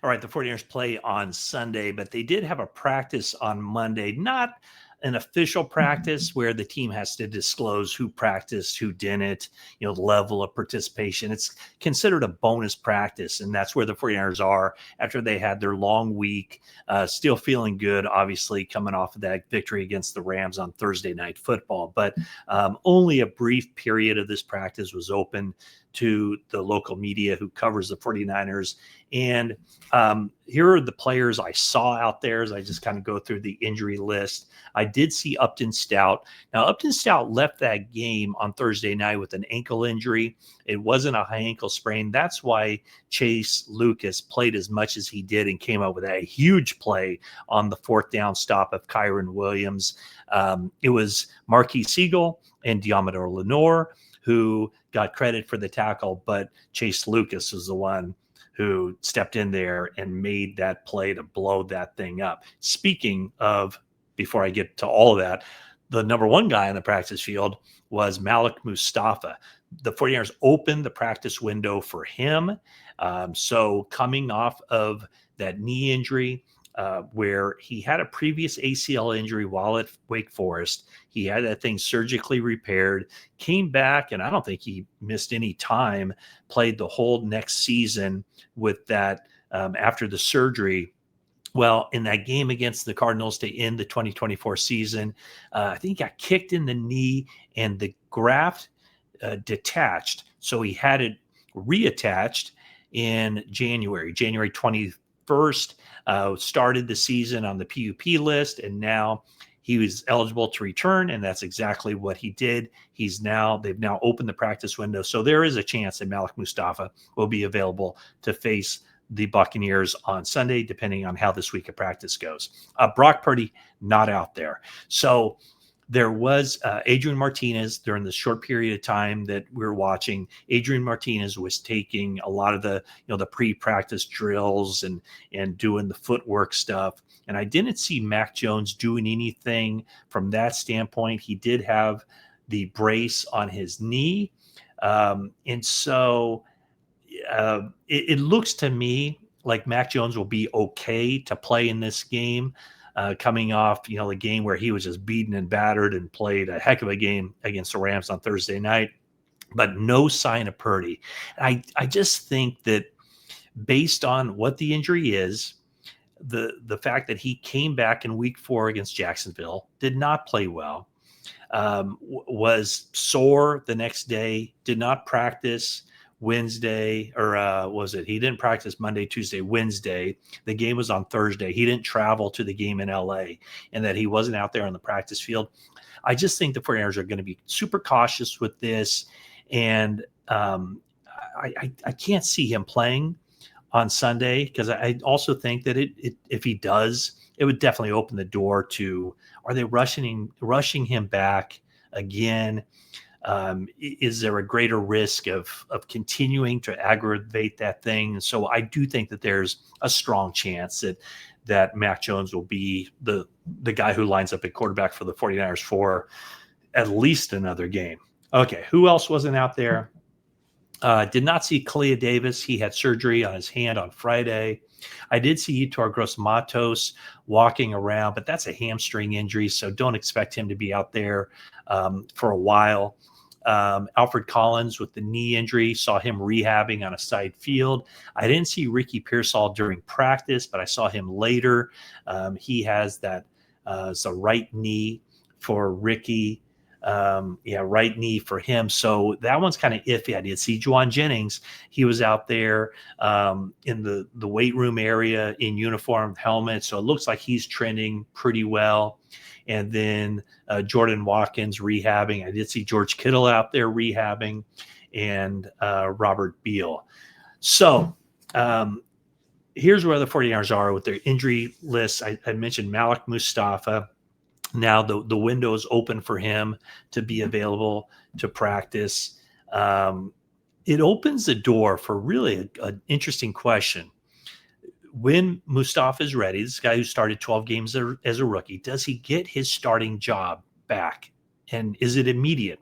All right, the 49ers play on Sunday, but they did have a practice on Monday, not an official practice where the team has to disclose who practiced, who didn't, the level of participation. It's considered a bonus practice, and that's where the 49ers are after they had their long week, still feeling good, obviously, coming off of that victory against the Rams on Thursday Night Football. But only a brief period of this practice was open to the local media who covers the 49ers. And here are the players I saw out there as I just kind of go through the injury list. I did see Upton Stout. Now, Upton Stout left that game on Thursday night with an ankle injury. It wasn't a high ankle sprain. That's why Chase Lucas played as much as he did and came up with a huge play on the fourth down stop of Kyron Williams. It was Marquis Siegel and Diamador Lenore who got credit for the tackle, but Chase Lucas was the one who stepped in there and made that play to blow that thing up. Speaking of, before I get to all of that, the number one guy on the practice field was Malik Mustafa. The 49ers opened the practice window for him. So coming off of that knee injury, where he had a previous ACL injury while at Wake Forest. He had that thing surgically repaired, came back, and I don't think he missed any time, played the whole next season with that after the surgery. Well, in that game against the Cardinals to end the 2024 season, I think he got kicked in the knee and the graft detached. So he had it reattached in January 21st. Started the season on the PUP list, and now he was eligible to return, and that's exactly what he did. They've now opened the practice window, so there is a chance that Malik Mustafa will be available to face the Buccaneers on Sunday, depending on how this week of practice goes. Brock Purdy not out there, so there was Adrian Martinez during the short period of time that we're watching. Adrian Martinez was taking a lot of the pre-practice drills and doing the footwork stuff. And I didn't see Mac Jones doing anything from that standpoint. He did have the brace on his knee. And so it looks to me like Mac Jones will be okay to play in this game. Coming off, the game where he was just beaten and battered and played a heck of a game against the Rams on Thursday night, but no sign of Purdy. I just think that based on what the injury is, the fact that he came back in week 4 against Jacksonville, did not play well, was sore the next day, did not practice Wednesday, or was it? He didn't practice Monday, Tuesday, Wednesday. The game was on Thursday. He didn't travel to the game in LA, and that he wasn't out there on the practice field. I just think the 49ers are going to be super cautious with this, and I can't see him playing on Sunday, because I also think that if he does, it would definitely open the door to, are they rushing him back again? Is there a greater risk of continuing to aggravate that thing? And so I do think that there's a strong chance that Mac Jones will be the guy who lines up at quarterback for the 49ers for at least another game. Okay, who else wasn't out there? Did not see Kalia Davis. He had surgery on his hand on Friday. I did see Yetur Gross-Matos walking around, but that's a hamstring injury, so don't expect him to be out there for a while. Alfred Collins with the knee injury, saw him rehabbing on a side field. I didn't see Ricky Pearsall during practice, but I saw him later. He has that it's a right knee for Ricky. Right knee for him. So that one's kind of iffy. I did see Juwan Jennings. He was out there in the weight room area in uniform, helmet. So it looks like he's trending pretty well. And then Jordan Watkins rehabbing. I did see George Kittle out there rehabbing, and Robert Beal. So here's where the 49ers are with their injury list. I mentioned Malik Mustafa. Now the window is open for him to be available to practice. It opens the door for really an interesting question. When Mustafa is ready, this guy who started 12 games as a rookie, does he get his starting job back? And is it immediate?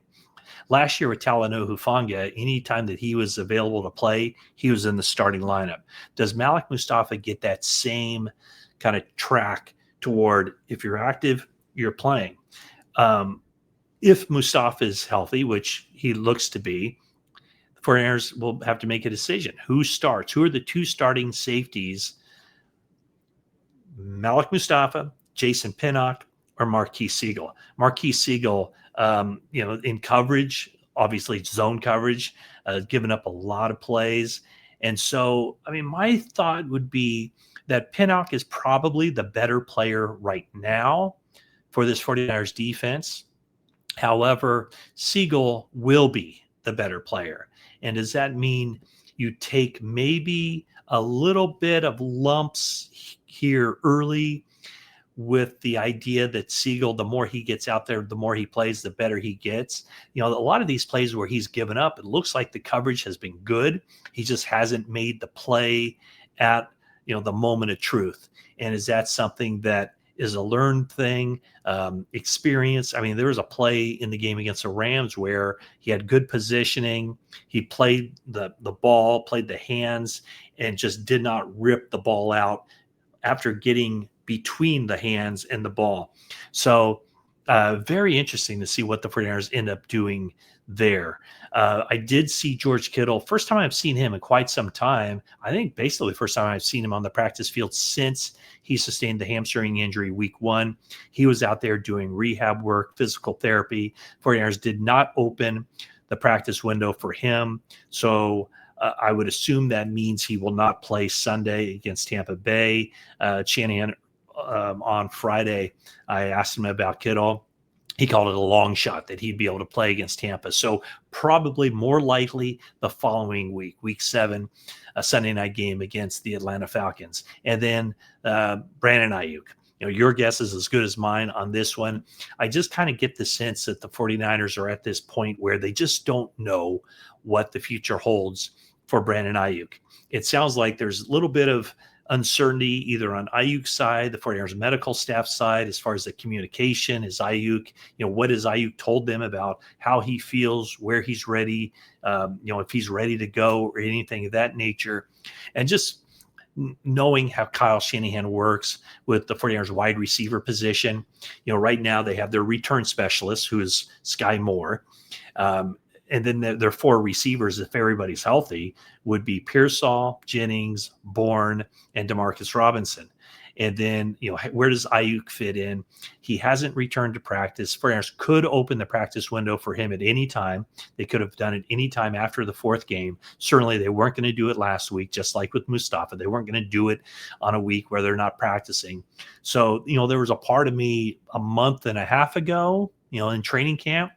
Last year with Talanoa Hufanga, anytime that he was available to play, he was in the starting lineup. Does Malik Mustafa get that same kind of track toward if you're active, you're playing? If Mustafa is healthy, which he looks to be, the 49ers will have to make a decision. Who starts? Who are the two starting safeties? Malik Mustafa, Jason Pinnock, or Marquise Siegel? Marquise Siegel, in coverage, obviously zone coverage, giving up a lot of plays. And so, my thought would be that Pinnock is probably the better player right now for this 49ers defense. However, Siegel will be the better player. And does that mean you take maybe a little bit of lumps here early with the idea that Siegel, the more he gets out there, the more he plays, the better he gets? A lot of these plays where he's given up, it looks like the coverage has been good. He just hasn't made the play at, the moment of truth. And is that something that is a learned thing, experience? There was a play in the game against the Rams where he had good positioning. He played the ball, played the hands, and just did not rip the ball out after getting between the hands and the ball. So very interesting to see what the 49ers end up doing there. I did see George Kittle. First time I've seen him in quite some time. I think basically the first time I've seen him on the practice field since he sustained the hamstring injury week 1. He was out there doing rehab work, physical therapy. 49ers did not open the practice window for him. So I would assume that means he will not play Sunday against Tampa Bay. Shanahan on Friday, I asked him about Kittle. He called it a long shot that he'd be able to play against Tampa. So probably more likely the following week, week 7, a Sunday night game against the Atlanta Falcons. And then Brandon Ayuk. Your guess is as good as mine on this one. I just kind of get the sense that the 49ers are at this point where they just don't know what the future holds for Brandon Ayuk. It sounds like there's a little bit of uncertainty either on Ayuk's side, the 49ers medical staff side, as far as the communication. Is Ayuk, what has Ayuk told them about how he feels, where he's ready, if he's ready to go or anything of that nature. And just knowing how Kyle Shanahan works with the 49ers wide receiver position. Right now they have their return specialist, who is Sky Moore. And then their 4 receivers, if everybody's healthy, would be Pearsall, Jennings, Bourne, and Demarcus Robinson. And then, where does Ayuk fit in? He hasn't returned to practice. 49ers could open the practice window for him at any time. They could have done it any time after the 4th game. Certainly, they weren't going to do it last week, just like with Mustafa. They weren't going to do it on a week where they're not practicing. So, there was a part of me a month and a half ago, in training camp.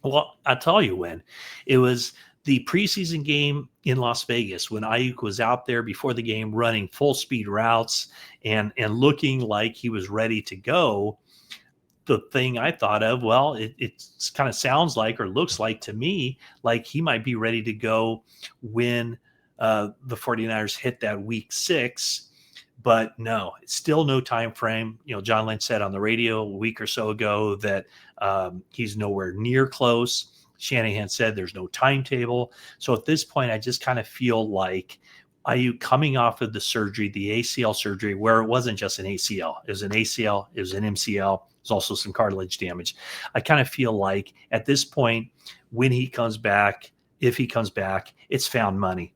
Well, I'll tell you when. It was the preseason game in Las Vegas when Ayuk was out there before the game running full speed routes and looking like he was ready to go. The thing I thought of, well, it kind of sounds like or looks like to me like he might be ready to go when the 49ers hit that week 6. But no, it's still no time frame. John Lynch said on the radio a week or so ago that he's nowhere near close. Shanahan said there's no timetable. So at this point, I just kind of feel like Ayuk coming off of the surgery, the ACL surgery, where it wasn't just an ACL. It was an ACL, it was an MCL. There's also some cartilage damage. I kind of feel like at this point, when he comes back, if he comes back, it's found money.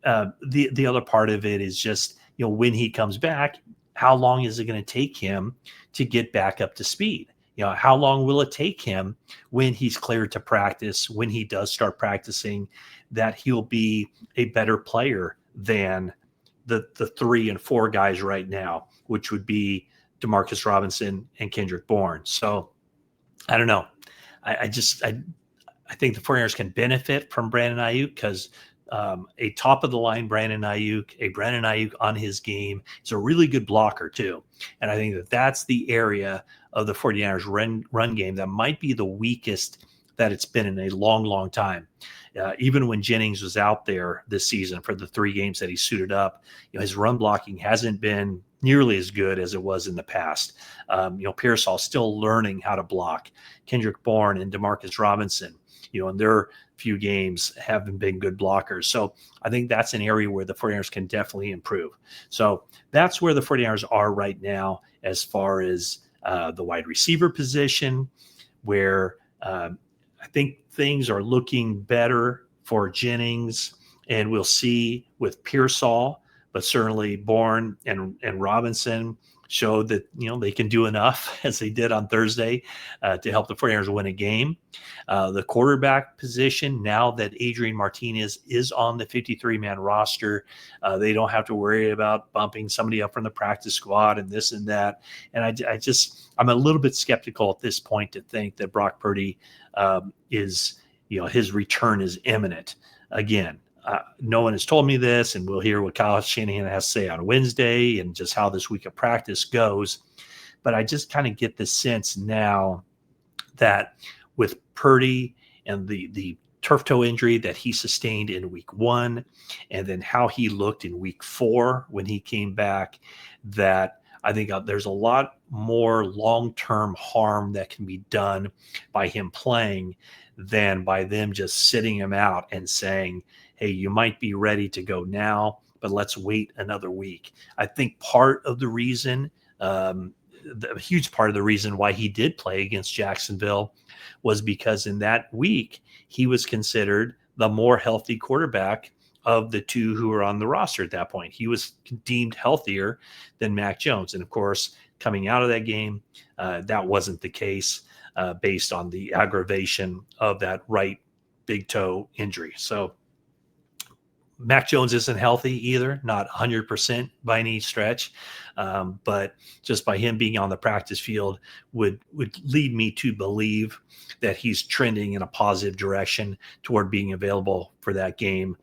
The other part of it is just, when he comes back, how long is it going to take him to get back up to speed? How long will it take him when he's cleared to practice, when he does start practicing, that he'll be a better player than the 3 and 4 guys right now, which would be Demarcus Robinson and Kendrick Bourne. So I don't know. I think the 49ers can benefit from Brandon Ayuk because a top-of-the-line Brandon Ayuk on his game. He's a really good blocker, too. And I think that's the area of the 49ers run game that might be the weakest that it's been in a long, long time. Even when Jennings was out there this season for the 3 games that he suited up, his run blocking hasn't been nearly as good as it was in the past. Pearsall still learning how to block. Kendrick Bourne and Demarcus Robinson. in their few games haven't been good blockers. So I think that's an area where the 49ers can definitely improve. So that's where the 49ers are right now as far as the wide receiver position, where I think things are looking better for Jennings, and we'll see with Pearsall, but certainly Bourne and Robinson showed that they can do enough as they did on Thursday to help the 49ers win a game. The quarterback position, now that Adrian Martinez is on the 53-man roster, they don't have to worry about bumping somebody up from the practice squad and this and that. And I'm a little bit skeptical at this point to think that Brock Purdy is, his return is imminent. Again, no one has told me this, and we'll hear what Kyle Shanahan has to say on Wednesday and just how this week of practice goes. But I just kind of get the sense now that with Purdy and the turf toe injury that he sustained in week 1, and then how he looked in week 4 when he came back, that I think there's a lot more long-term harm that can be done by him playing than by them just sitting him out and saying, hey, you might be ready to go now, but let's wait another week. I think part of the reason, a huge part of the reason why he did play against Jacksonville was because in that week, he was considered the more healthy quarterback of the two who were on the roster at that point. He was deemed healthier than Mac Jones. And of course, coming out of that game, that wasn't the case based on the aggravation of that right big toe injury. So Mac Jones isn't healthy either, not 100% by any stretch, but just by him being on the practice field would lead me to believe that he's trending in a positive direction toward being available for that game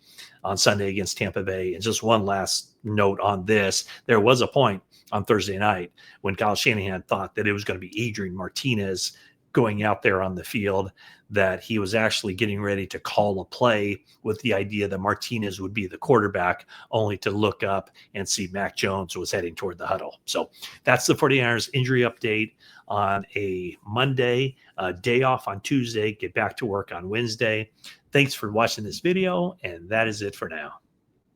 on Sunday against Tampa Bay. And just one last note on this, there was a point on Thursday night when Kyle Shanahan thought that it was going to be Adrian Martinez going out there on the field, that he was actually getting ready to call a play with the idea that Martinez would be the quarterback, only to look up and see Mac Jones was heading toward the huddle. So that's the 49ers injury update on a Monday, day off on Tuesday, get back to work on Wednesday. Thanks for watching this video, and that is it for now.